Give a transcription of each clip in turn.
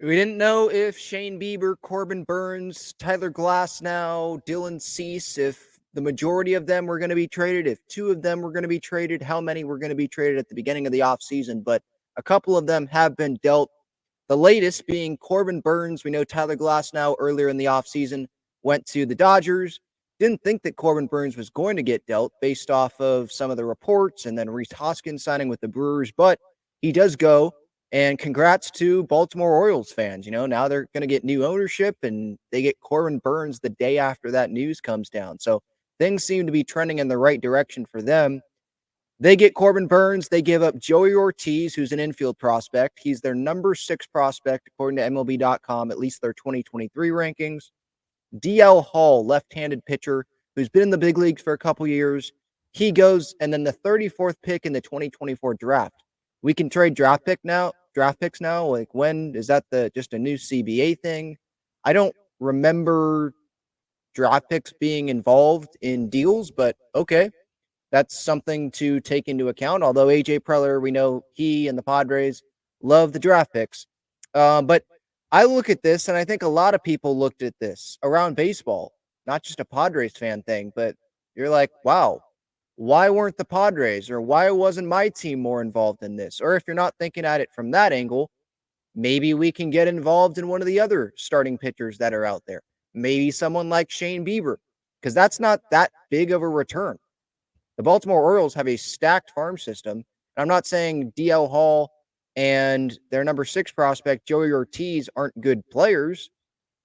We didn't know if Shane Bieber, Corbin Burnes, Tyler Glasnow, Dylan Cease, if the majority of them were going to be traded, if two of them were going to be traded, how many were going to be traded at the beginning of the offseason. But a couple of them have been dealt. The latest being Corbin Burnes. We know Tyler Glasnow earlier in the offseason went to the Dodgers. Didn't think that Corbin Burnes was going to get dealt based off of some of the reports and then Rhys Hoskins signing with the Brewers, but he does go. And congrats to Baltimore Orioles fans. You know, now they're going to get new ownership and they get Corbin Burnes the day after that news comes down. So things seem to be trending in the right direction for them. They get Corbin Burnes. They give up Joey Ortiz, who's an infield prospect. He's their number 6 prospect, according to MLB.com, at least their 2023 rankings. DL Hall, left-handed pitcher, who's been in the big leagues for a couple years. He goes, and then the 34th pick in the 2024 draft. We can trade draft picks now. Like, when is that just a new CBA thing? I don't remember draft picks being involved in deals, but okay. That's something to take into account. Although AJ Preller, we know he and the Padres love the draft picks. But I look at this, and I think a lot of people looked at this around baseball, not just a Padres fan thing, but you're like, wow, why weren't the Padres, or why wasn't my team more involved in this? Or if you're not thinking at it from that angle, maybe we can get involved in one of the other starting pitchers that are out there. Maybe someone like Shane Bieber, because that's not that big of a return. The Baltimore Orioles have a stacked farm system. I'm not saying DL Hall and their number 6 prospect, Joey Ortiz, aren't good players,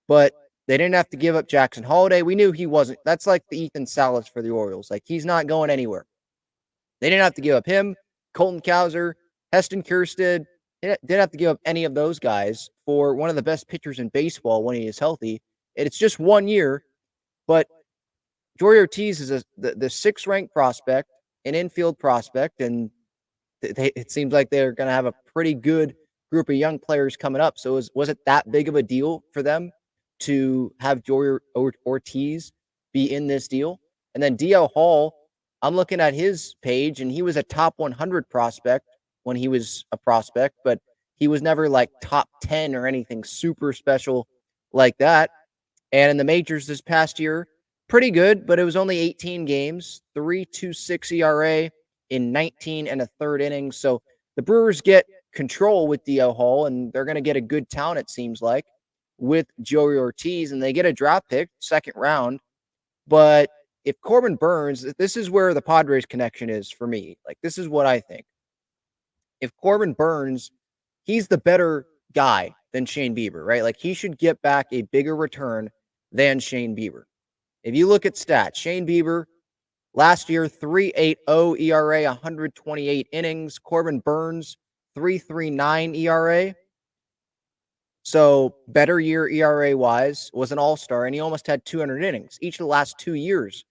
but they didn't have to give up Jackson Holliday. We knew he wasn't. That's like the Ethan Salas for the Orioles. Like, he's not going anywhere. They didn't have to give up him, Colton Cowser, Heston Kjerstad. They didn't have to give up any of those guys for one of the best pitchers in baseball when he is healthy. It's just 1 year, but Joey Ortiz is the 6th ranked prospect, an infield prospect, and it seems like they're going to have a pretty good group of young players coming up. So was it that big of a deal for them to have Joey Ortiz be in this deal? And then DL Hall, I'm looking at his page, and he was a top 100 prospect when he was a prospect, but he was never like top 10 or anything super special like that. And in the majors this past year, pretty good, but it was only 18 games, 3.26 ERA in 19 and a third innings. So the Brewers get control with DL Hall, and they're going to get a good talent, it seems like, with Joey Ortiz, and they get a draft pick, 2nd round. But if Corbin Burnes, this is where the Padres connection is for me. Like, this is what I think. If Corbin Burnes, he's the better guy than Shane Bieber, right? Like, he should get back a bigger return than Shane Bieber. If you look at stats, Shane Bieber, last year, 3.80 ERA, 128 innings. Corbin Burnes, 3.39 ERA. So better year ERA-wise, was an all-star, and he almost had 200 innings. Each of the last 2 years,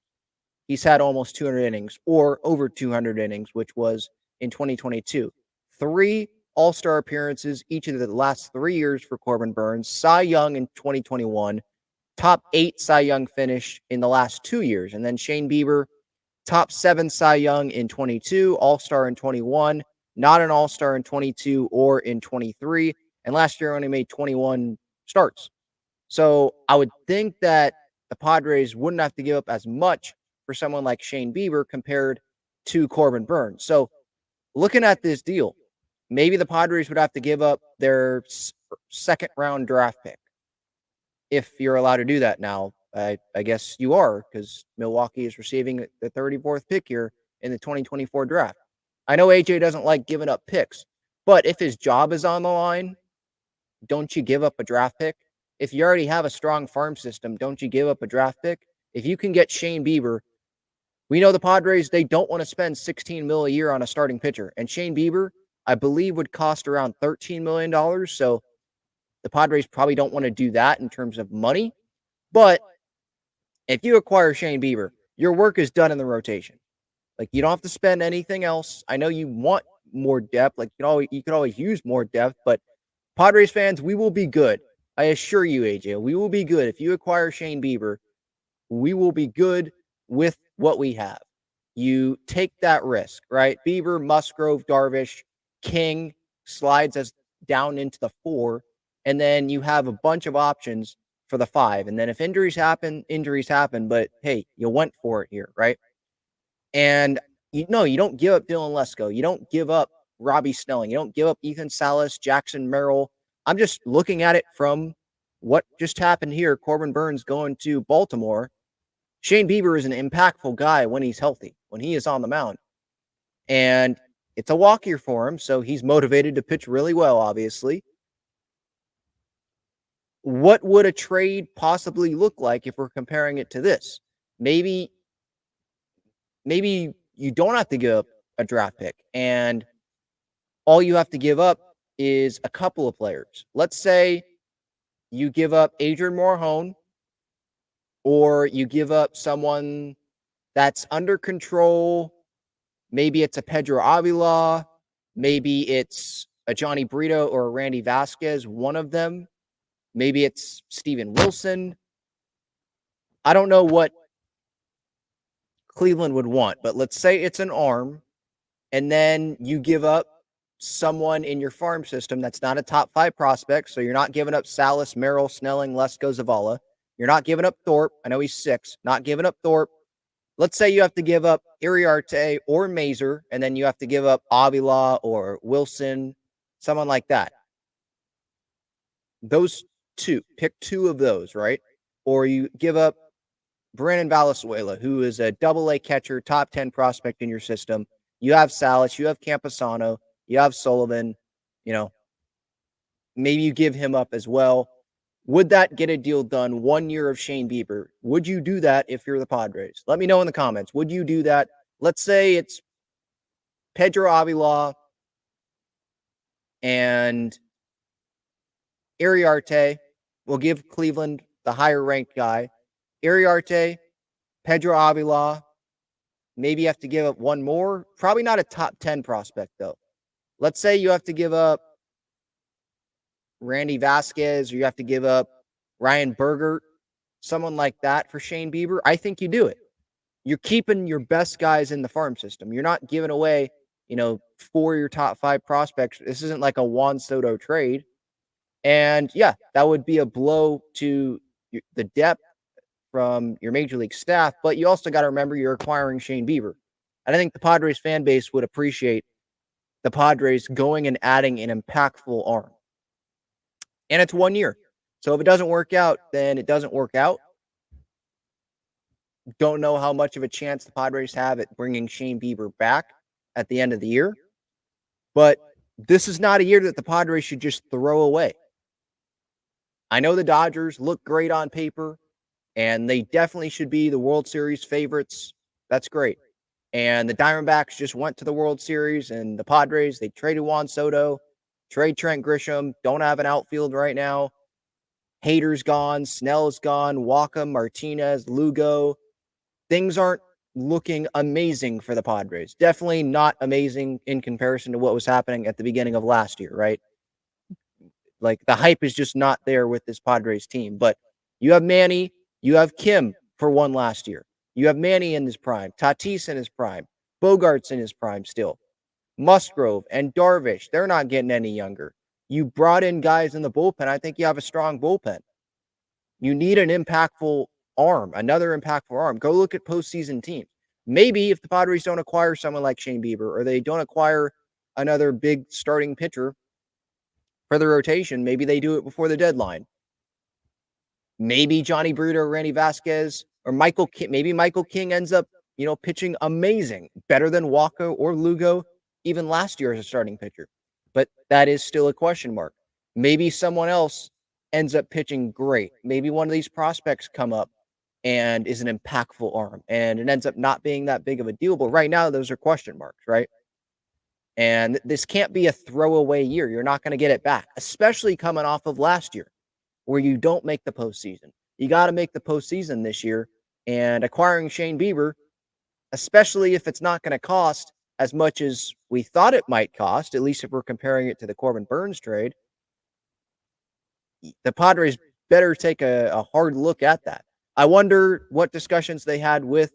he's had almost 200 innings, or over 200 innings, which was in 2022. 3 all-star appearances each of the last 3 years for Corbin Burnes. Cy Young in 2021. Top 8 Cy Young finish in the last 2 years. And then Shane Bieber, top 7 Cy Young in 22, all-star in 21, not an all-star in 22 or in 23. And last year only made 21 starts. So I would think that the Padres wouldn't have to give up as much for someone like Shane Bieber compared to Corbin Burnes. So looking at this deal, maybe the Padres would have to give up their 2nd round draft pick. If you're allowed to do that now, I guess you are, because Milwaukee is receiving the 34th pick here in the 2024 draft. I know AJ doesn't like giving up picks, but if his job is on the line, don't you give up a draft pick? If you already have a strong farm system, don't you give up a draft pick? If you can get Shane Bieber, we know the Padres, they don't want to spend $16 million a year on a starting pitcher. And Shane Bieber, I believe, would cost around $13 million. So the Padres probably don't want to do that in terms of money. But if you acquire Shane Bieber, your work is done in the rotation. Like, you don't have to spend anything else. I know you want more depth. Like, you could always use more depth, but Padres fans, we will be good. I assure you, AJ, we will be good. If you acquire Shane Bieber, we will be good with what we have. You take that risk, right? Bieber, Musgrove, Darvish, King slides us down into the 4. And then you have a bunch of options for the 5. And then if injuries happen, injuries happen. But hey, you went for it here, right? And you don't give up Dylan Lesko. You don't give up Robbie Snelling. You don't give up Ethan Salas, Jackson Merrill. I'm just looking at it from what just happened here. Corbin Burnes going to Baltimore. Shane Bieber is an impactful guy when he's healthy, when he is on the mound. And it's a walk year for him, so he's motivated to pitch really well, obviously. What would a trade possibly look like if we're comparing it to this? Maybe you don't have to give up a draft pick, and all you have to give up is a couple of players. Let's say you give up Adrian Morhone, or you give up someone that's under control. Maybe it's a Pedro Avila. Maybe it's a Johnny Brito or a Randy Vasquez, one of them. Maybe it's Steven Wilson. I don't know what Cleveland would want, but let's say it's an arm, and then you give up someone in your farm system that's not a top 5 prospect. So you're not giving up Salas, Merrill, Snelling, Lesko, Zavala. You're not giving up Thorpe. I know he's 6. Not giving up Thorpe. Let's say you have to give up Iriarte or Mazer, and then you have to give up Avila or Wilson, someone like that. Those 2, pick 2 of those, right? Or you give up Brandon Valenzuela, who is a double-A catcher, top 10 prospect in your system. You have Salas, you have Camposano, you have Sullivan, maybe you give him up as well. Would that get a deal done 1 year of Shane Bieber? Would you do that if you're the Padres? Let me know in the comments. Would you do that? Let's say it's Pedro Avila and Iriarte. We'll give Cleveland the higher-ranked guy. Iriarte, Pedro Avila. Maybe you have to give up one more. Probably not a top 10 prospect, though. Let's say you have to give up Randy Vasquez, or you have to give up Ryan Bergert, someone like that for Shane Bieber. I think you do it. You're keeping your best guys in the farm system. You're not giving away, 4 of your top 5 prospects. This isn't like a Juan Soto trade. And yeah, that would be a blow to the depth from your major league staff, but you also got to remember you're acquiring Shane Bieber. And I think the Padres fan base would appreciate the Padres going and adding an impactful arm. And it's 1 year. So if it doesn't work out, then it doesn't work out. Don't know how much of a chance the Padres have at bringing Shane Bieber back at the end of the year. But this is not a year that the Padres should just throw away. I know the Dodgers look great on paper, and they definitely should be the World Series favorites. That's great. And the Diamondbacks just went to the World Series, and the Padres, they traded Juan Soto, trade Trent Grisham, don't have an outfield right now. Hader's gone, Snell's gone, Waka, Martinez, Lugo. Things aren't looking amazing for the Padres. Definitely not amazing in comparison to what was happening at the beginning of last year, right? Like, the hype is just not there with this Padres team. But you have Manny, you have Kim for one last year. You have Manny in his prime, Tatis in his prime, Bogarts in his prime still. Musgrove and Darvish, they're not getting any younger. You brought in guys in the bullpen. I think you have a strong bullpen. You need an impactful arm, another impactful arm. Go look at postseason teams. Maybe if the Padres don't acquire someone like Shane Bieber, or they don't acquire another big starting pitcher for the rotation, maybe they do it before the deadline. Maybe Johnny Brito or Randy Vasquez or Michael King, maybe Michael King ends up, pitching amazing, better than Waka or Lugo even last year as a starting pitcher. But that is still a question mark. Maybe someone else ends up pitching great. Maybe one of these prospects come up and is an impactful arm, and it ends up not being that big of a deal. But right now, those are question marks, right? And this can't be a throwaway year. You're not going to get it back, especially coming off of last year where you don't make the postseason. You got to make the postseason this year. And acquiring Shane Bieber, especially if it's not going to cost as much as we thought it might cost, at least if we're comparing it to the Corbin Burnes trade, the Padres better take a hard look at that. I wonder what discussions they had with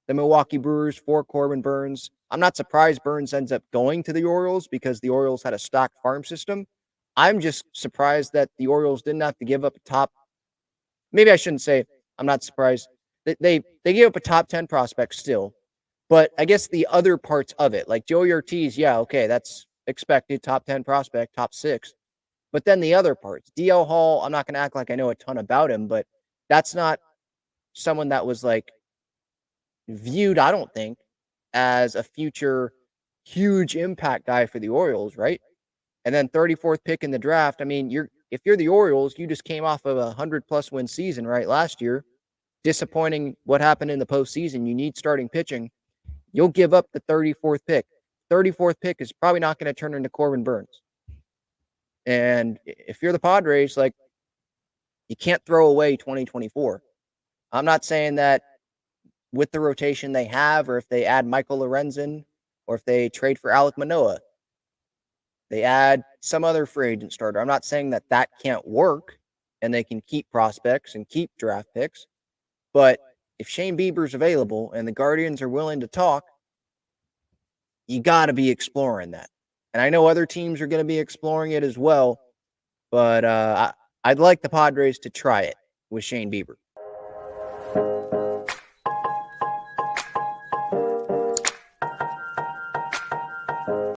the Milwaukee Brewers for Corbin Burnes. I'm not surprised Burnes ends up going to the Orioles because the Orioles had a stocked farm system. I'm just surprised that the Orioles didn't have to give up a top. Maybe I shouldn't say I'm not surprised. They gave up a top 10 prospect still, but I guess the other parts of it, like Joey Ortiz, yeah, okay, that's expected, top 10 prospect, top 6. But then the other parts, DL Hall, I'm not going to act like I know a ton about him, but that's not someone that was like viewed, I don't think, as a future huge impact guy for the Orioles, right? And then 34th pick in the draft. I mean, if you're the Orioles, you just came off of a 100+ win season, right? Last year, disappointing what happened in the postseason. You need starting pitching. You'll give up the 34th pick. 34th pick is probably not going to turn into Corbin Burnes. And if you're the Padres, like, you can't throw away 2024. I'm not saying that with the rotation they have, or if they add Michael Lorenzen, or if they trade for Alek Manoah, they add some other free agent starter. I'm not saying that that can't work and they can keep prospects and keep draft picks. But if Shane Bieber's available and the Guardians are willing to talk, you got to be exploring that. And I know other teams are going to be exploring it as well. But I'd like the Padres to try it with Shane Bieber.